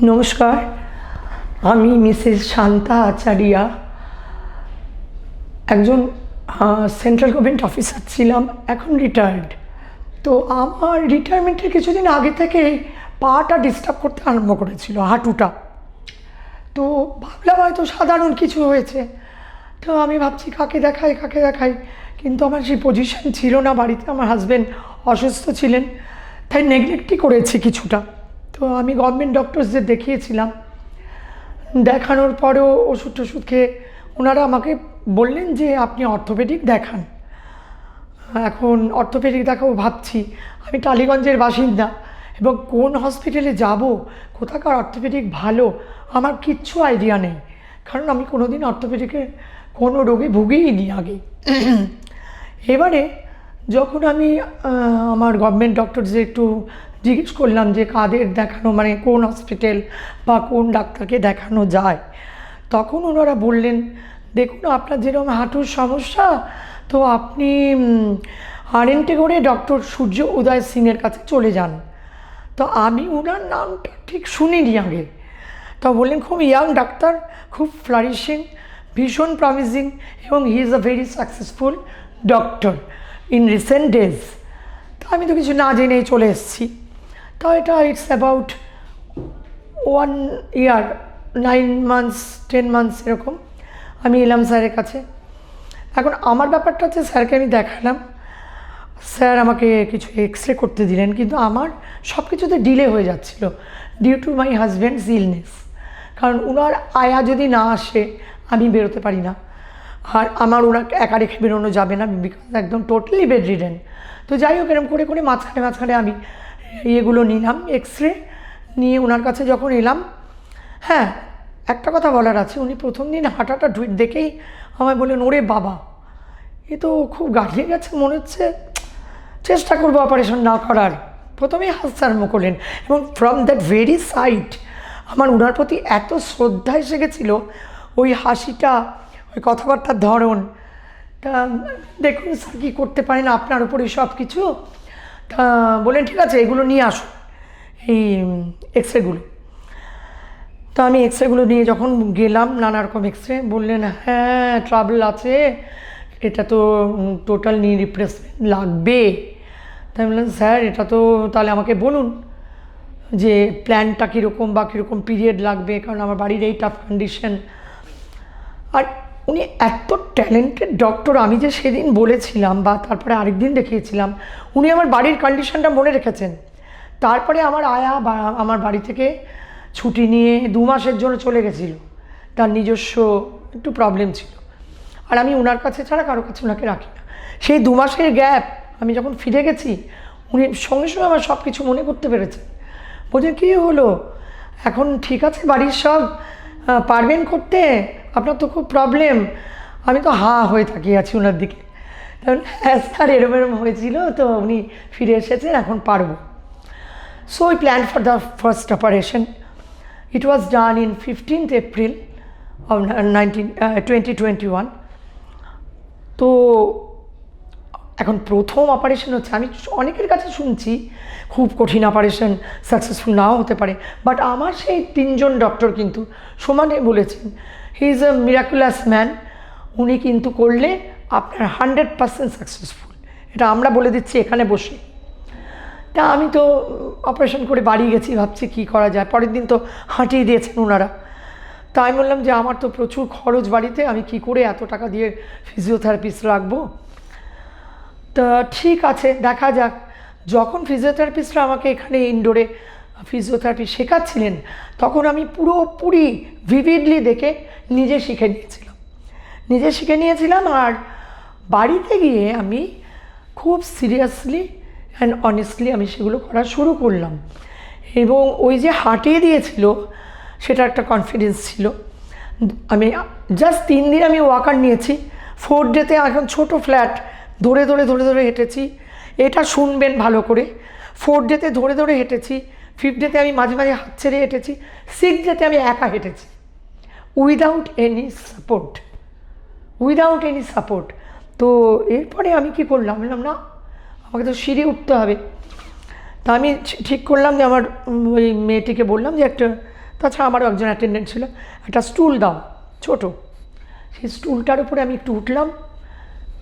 নমস্কার, আমি মিসেস শান্তা আচারিয়া, একজন সেন্ট্রাল গভর্নমেন্ট অফিসার ছিলাম, এখন রিটায়ার্ড। তো আমার রিটায়ারমেন্টের কিছুদিন আগে থেকে পাটা ডিস্টার্ব করতে আরম্ভ করেছিল, হাঁটুটা। তো ভাবলাম হয়তো সাধারণ কিছু হয়েছে। তো আমি ভাবছি কাকে দেখাই, কিন্তু আমার সেই পজিশন ছিল না বাড়িতে, আমার হাজব্যান্ড অসুস্থ ছিলেন, তাই নেগলেক্টই করেছি কিছুটা। তো আমি গভর্নমেন্ট ডক্টরসদের দেখিয়েছিলাম, দেখানোর পরেও ওষুধ টষুধ খেয়ে ওনারা আমাকে বললেন যে আপনি অর্থোপেডিক দেখান। এখন অর্থোপেডিক দেখাবো ভাবছি। আমি টালিগঞ্জের বাসিন্দা এবং কোন হসপিটালে যাব, কোথাকার অর্থোপেডিক ভালো, আমার কিচ্ছু আইডিয়া নেই, কারণ আমি কোনোদিন অর্থোপেডিকের কোনো রোগে ভুগিনি আগে। এবারে যখন আমি আমার গভর্নমেন্ট ডক্টরদের একটু জিজ্ঞেস করলাম যে কাদের দেখানো, মানে কোন হসপিটাল বা কোন ডাক্তারকে দেখানো যায়, তখন ওনারা বললেন, দেখুন আপনার যেরকম হাঁটুর সমস্যা, তো আপনি আর এন টেগোরে ডক্টর সূর্য উদয় সিংয়ের কাছে চলে যান। তো আমি ওনার নামটা ঠিক শুনিনি আগে। তো বললেন খুব ইয়াং ডাক্তার, খুব ফ্লারিশিং, ভীষণ প্রমিজিং, এবং he is a very successful doctor in recent days. তো আমি তো কিছু না জেনেই চলে এসেছি। তো এটা it's about 1 year 9 months 10 months এরকম আমি এলাম স্যারের কাছে। এখন আমার ব্যাপারটা হচ্ছে, স্যারকে আমি দেখালাম, স্যার আমাকে কিছু এক্সরে করতে দিলেন, কিন্তু আমার সব কিছুতে ডিলে হয়ে যাচ্ছিল due to my husband's illness. কারণ ওনার আয়া যদি না আসে আমি বেরোতে পারি না, আর আমার ওনাকে একা রেখে বেরোনো যাবে না, বিকজ একদম টোটালি বেড রিডেন। তো যাই হোক, এরকম করে মাঝখানে আমি ইয়েগুলো নিলাম, এক্সরে নিয়ে ওনার কাছে যখন এলাম। হ্যাঁ, একটা কথা বলার আছে, উনি প্রথম দিন হাঁটাটা দেখেই আমায় বললেন, ওরে বাবা, এ তো খুব গাড়িয়ে গেছে, মনে হচ্ছে চেষ্টা করবো অপারেশন না করার। প্রথমেই হাসতে আরম্ভ করলেন, এবং ফ্রম দ্যাট ভেরি সাইট আমার ওনার প্রতি এত শ্রদ্ধা এসে গেছিলো, ওই হাসিটা, ওই কথাবার্তার ধরন। তা দেখুন স্যার কী করতে পারেন, আপনার উপরে সব কিছু। তা বললেন ঠিক আছে, এগুলো নিয়ে আসুন, এই এক্সরেগুলো। তো আমি এক্সরেগুলো নিয়ে যখন গেলাম, নানা রকম এক্সরে, বললেন হ্যাঁ ট্রাবল আছে, এটা তো টোটাল নি রিপ্লেসমেন্ট লাগবে। তাই বললেন স্যার এটা তো তাহলে আমাকে বলুন যে প্ল্যানটা কীরকম বা কীরকম পিরিয়ড লাগবে, কারণ আমার বাড়ির এই টাফ কন্ডিশন। আর উনি এত ট্যালেন্টেড ডক্টর, আমি যে সেদিন বলেছিলাম বা তারপরে আরেকদিন দেখিয়েছিলাম, উনি আমার বাড়ির কন্ডিশনটা মনে রেখেছেন। তারপরে আমার আয়া আমার বাড়ি থেকে ছুটি নিয়ে 2 মাসের জন্য চলে গেছিল, তার নিজস্ব একটু প্রবলেম ছিল, আর আমি ওনার কাছে ছাড়া কারো কাছে ওনাকে রাখি না। সেই 2 মাসের গ্যাপ আমি যখন ফিরে গেছি, উনি সঙ্গে সঙ্গে আমার সব কিছু মনে করতে পেরেছেন। বলছেন কী হলো, এখন ঠিক আছে বাড়ির সব, পারবেন করতে, আপনার তো খুব প্রবলেম। আমি তো হয়ে তাকিয়ে আছি ওনার দিকে। তখন হ্যাঁ স্যার এরম হয়েছিল, তো উনি ফিরে এসেছেন, এখন পারবো। So we planned for the first operation. It was done in 15th April of 2021. তো এখন প্রথম অপারেশন হচ্ছে, আমি অনেকের কাছে শুনছি খুব কঠিন অপারেশন, সাকসেসফুল নাও হতে পারে, বাট আমার সেই 3 জন ডক্টর কিন্তু সমানে বলেছেন he is a miraculous man, উনি কিন্তু করলে আপনার 100% সাকসেসফুল, এটা আমরা বলে দিচ্ছি এখানে বসে। তা আমি তো অপারেশন করে বাড়ি গেছি, ভাবছি কী করা যায়। পরের দিন তো হাঁটিয়ে দিয়েছেন ওনারা। তা আমি বললাম যে আমার তো প্রচুর খরচ বাড়িতে, আমি কি করে এত টাকা দিয়ে ফিজিওথেরাপিস্ট রাখবো। তা ঠিক আছে দেখা যাক। যখন ফিজিওথেরাপিস্টরা আমাকে এখানে ইনডোরে ফিজিওথেরাপি শেখাচ্ছিলেন, তখন আমি পুরোপুরি ভিভিডলি দেখে নিজে শিখে নিয়েছিলাম। আর বাড়িতে গিয়ে আমি খুব সিরিয়াসলি অ্যান্ড অনেস্টলি আমি সেগুলো করা শুরু করলাম, এবং ওই যে হাঁটিয়ে দিয়েছিল সেটা একটা কনফিডেন্স ছিল। আমি জাস্ট 3 দিন আমি ওয়াকার নিয়েছি। 4th ডেতে এখন ছোট ফ্ল্যাট ধরে হেঁটেছি, এটা শুনবেন ভালো করে। 4th ডেতে ধরে হেঁটেছি, 5th ডেতে আমি মাঝে হাত ছেড়ে হেঁটেছি, 6th ডেতে আমি একা হেঁটেছি, উইদাউট এনি সাপোর্ট। তো এরপরে আমি কি করলাম, বললাম না আমাকে তো সিঁড়ি উঠতে হবে। তা আমি ঠিক করলাম যে আমার ওই মেয়েটিকে বললাম যে একটা তাছাড়া আমারও একজন অ্যাটেন্ডেন্ট ছিল, একটা স্টুল দাও ছোট, সেই স্টুলটার উপরে আমি একটু উঠলাম,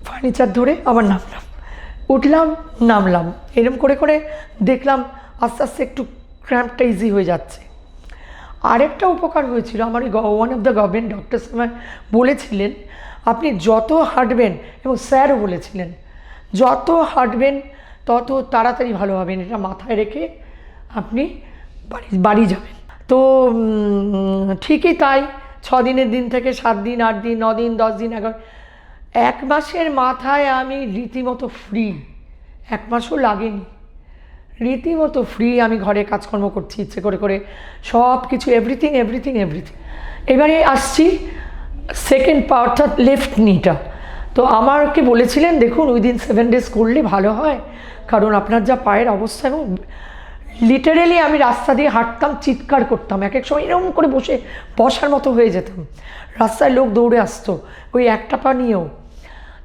ফার্নিচার ধরে আবার নামলাম, উঠলাম নামলাম, এরকম করে করে দেখলাম আস্তে আস্তে একটু ক্র্যাম্পটা ইজি হয়ে যাচ্ছে। আরেকটা উপকার হয়েছিল, আমার one of the government doctors আমার বলেছিলেন, আপনি যত হাঁটবেন, এবং স্যারও বলেছিলেন যত হাঁটবেন তত তাড়াতাড়ি ভালো হবেন, এটা মাথায় রেখে আপনি বাড়ি যাবেন। তো ঠিকই তাই, 6 দিনের দিন থেকে 7 দিন, 8 দিন, 9 দিন, 10 দিন, 11, 1 মাসের মাথায় আমি রীতিমতো ফ্রি। 1 মাসও লাগেনি, রীতিমতো ফ্রি। আমি ঘরে কাজকর্ম করছি ইচ্ছে করে করে, সব কিছু, এভরিথিং এভরিথিং এভরিথিং। এবারে আসছি সেকেন্ড পার্ট, অর্থাৎ লেফট নিটা। তো আমাকে বলেছিলেন দেখুন উইদিন 7 days করলে ভালো হয়, কারণ আপনার যা পায়ের অবস্থা, এবং লিটারেলি আমি রাস্তা দিয়ে হাঁটতাম, চিৎকার করতাম, এক এক সময় এরকম করে বসার মতো হয়ে যেতাম, রাস্তায় লোক দৌড়ে আসতো ওই একটা পা নিয়েও।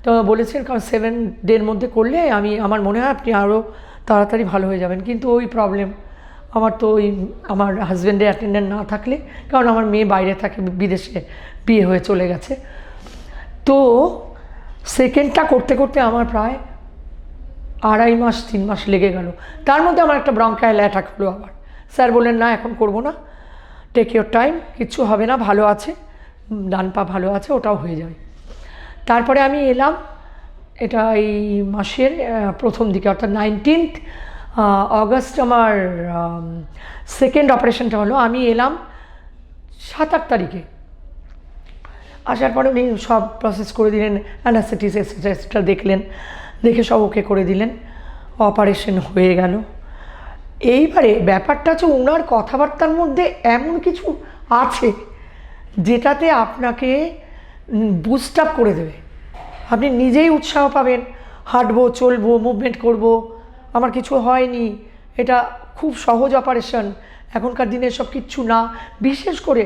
তো বলেছেন কারণ 7 days মধ্যে করলে আমার মনে হয় আপনি আরও তাড়াতাড়ি ভালো হয়ে যাবেন। কিন্তু ওই প্রবলেম, আমার তো ওই আমার হাজব্যান্ডের অ্যাটেন্ডেন্ট না থাকলে, কারণ আমার মেয়ে বাইরে থাকে, বিদেশে বিয়ে হয়ে চলে গেছে। তো সেকেন্ডটা করতে করতে আমার প্রায় 2.5 মাস 3 মাস লেগে গেল। তার মধ্যে আমার একটা ব্রঙ্কাইল অ্যাটাক হলো আবার। স্যার বললেন না এখন করবো না, টেক ইওর টাইম, কিচ্ছু হবে না, ভালো আছে, ডান পা ভালো আছে, ওটাও হয়ে যাবে। তারপরে আমি এলাম, এটা এই মাসের প্রথম দিকে, অর্থাৎ 19th অগস্ট আমার সেকেন্ড অপারেশনটা হলো। আমি এলাম 7-8 তারিখে। আসার পরে উনি সব প্রসেস করে দিলেন, অ্যানাস্থেটিস এক্সেট্রা দেখলেন, দেখে সব ওকে করে দিলেন, অপারেশন হয়ে গেল। এইবারে ব্যাপারটা হচ্ছে ওনার কথাবার্তার মধ্যে এমন কিছু আছে যেটাতে আপনাকে বুস্ট আপ করে দেবে, আপনি নিজেই উৎসাহ পাবেন, হাঁটবো, চলবো, মুভমেন্ট করব, আমার কিছু হয়নি, এটা খুব সহজ অপারেশন, এখনকার দিনে সব কিচ্ছু না, বিশেষ করে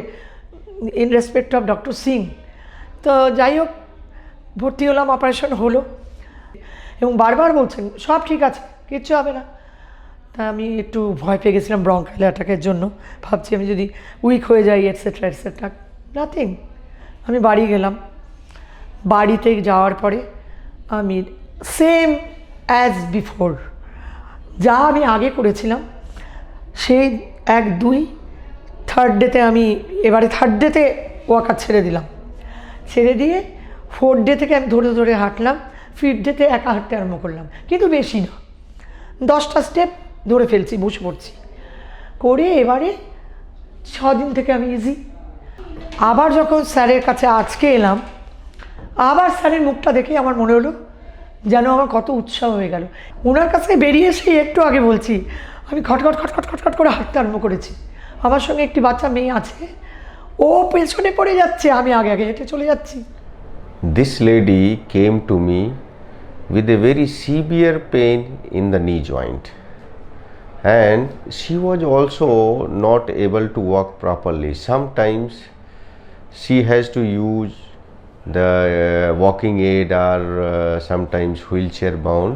in respect of doctor Singh. তো যাই হোক, ভর্তি হলাম, অপারেশন হলো, এবং বারবার বলছেন সব ঠিক আছে, কিচ্ছু হবে না। তা আমি একটু ভয় পেয়ে গেছিলাম ব্রঙ্কাইল অ্যাটাকের জন্য, ভাবছি আমি যদি উইক হয়ে যাই এটসেট্রা এটসেট্রা, নাথিং। আমি বাড়ি গেলাম, বাড়িতে যাওয়ার পরে আমি সেম অ্যাজ বিফোর, যা আমি আগে করেছিলাম সেই 1, 2, 3rd ডেতে আমি, এবারে 3rd ডেতে ওয়াকার ছেড়ে দিলাম, ছেড়ে দিয়ে 4th ডে থেকে আমি ধরে ধরে হাঁটলাম, 5th ডেতে একা হাঁটতে আরম্ভ করলাম, কিন্তু বেশি না, 10টা স্টেপ ধরে ফেলছি, বসে পড়ছি করে। এবারে 6 দিন থেকে আমি ইজি। আবার যখন স্যারের কাছে আজকে এলাম, আবার স্যারের মুখটা দেখে আমার মনে হলো যেন আমার কত উৎসাহ হয়ে গেল। ওনার কাছে বেরিয়ে এসে একটু আগে বলছি আমি খটখট খটখট খটখট করে হাঁটতে আরম্ভ করেছি। আমার সঙ্গে একটি বাচ্চা মেয়ে আছে, ও পেছনে পড়ে যাচ্ছে, আমি আগে আগে হেঁটে চলে যাচ্ছি। This lady came to me with a very severe pain in the knee joint, and she was also not able to walk properly. Sometimes she has to use the walking aid or sometimes wheelchair bound,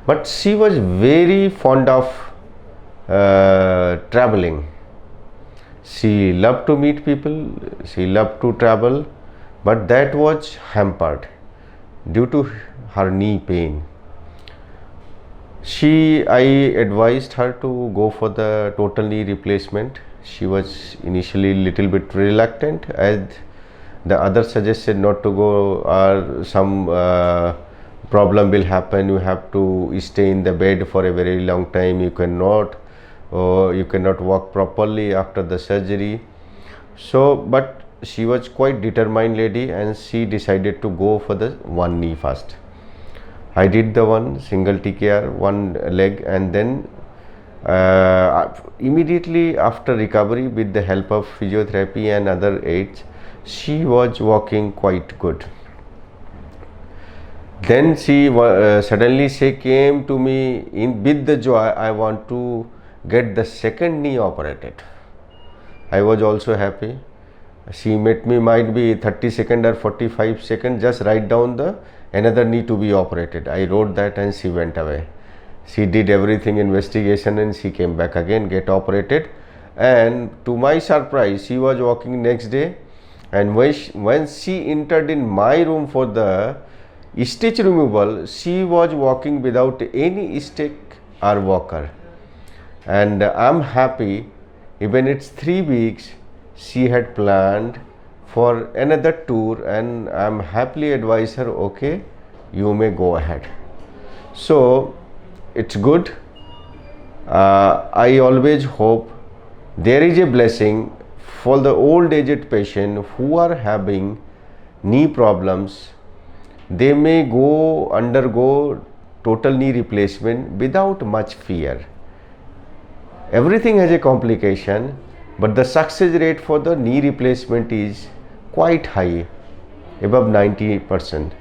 but she was very fond of traveling. She loved to meet people, she loved to travel, but that was hampered due to her knee pain. I advised her to go for the total knee replacement. She was initially little bit reluctant, as the others suggested not to go, or some problem will happen, you have to stay in the bed for a very long time, you cannot walk properly after the surgery. So but she was quite determined lady, and she decided to go for the one knee first. I did the one single TKR, one leg, and then immediately after recovery, with the help of physiotherapy and other aids, she was walking quite good. Then she suddenly she came to me with the joy, I want to get the second knee operated. I was also happy. She met me, might be 30 seconds or 45 seconds, just write down the another knee to be operated. I wrote that and she went away. She did everything investigation and she came back again, get operated, and to my surprise she was walking next day, and when she entered in my room for the stitch removal, she was walking without any stick or walker. And I'm happy, even it's 3 weeks she had planned for another tour, and I'm happily advise her, okay, you may go ahead. So it's good. I always hope there is a blessing for the old aged patient who are having knee problems. They may undergo total knee replacement without much fear. Everything has a complication, but the success rate for the knee replacement is quite high, above 90%.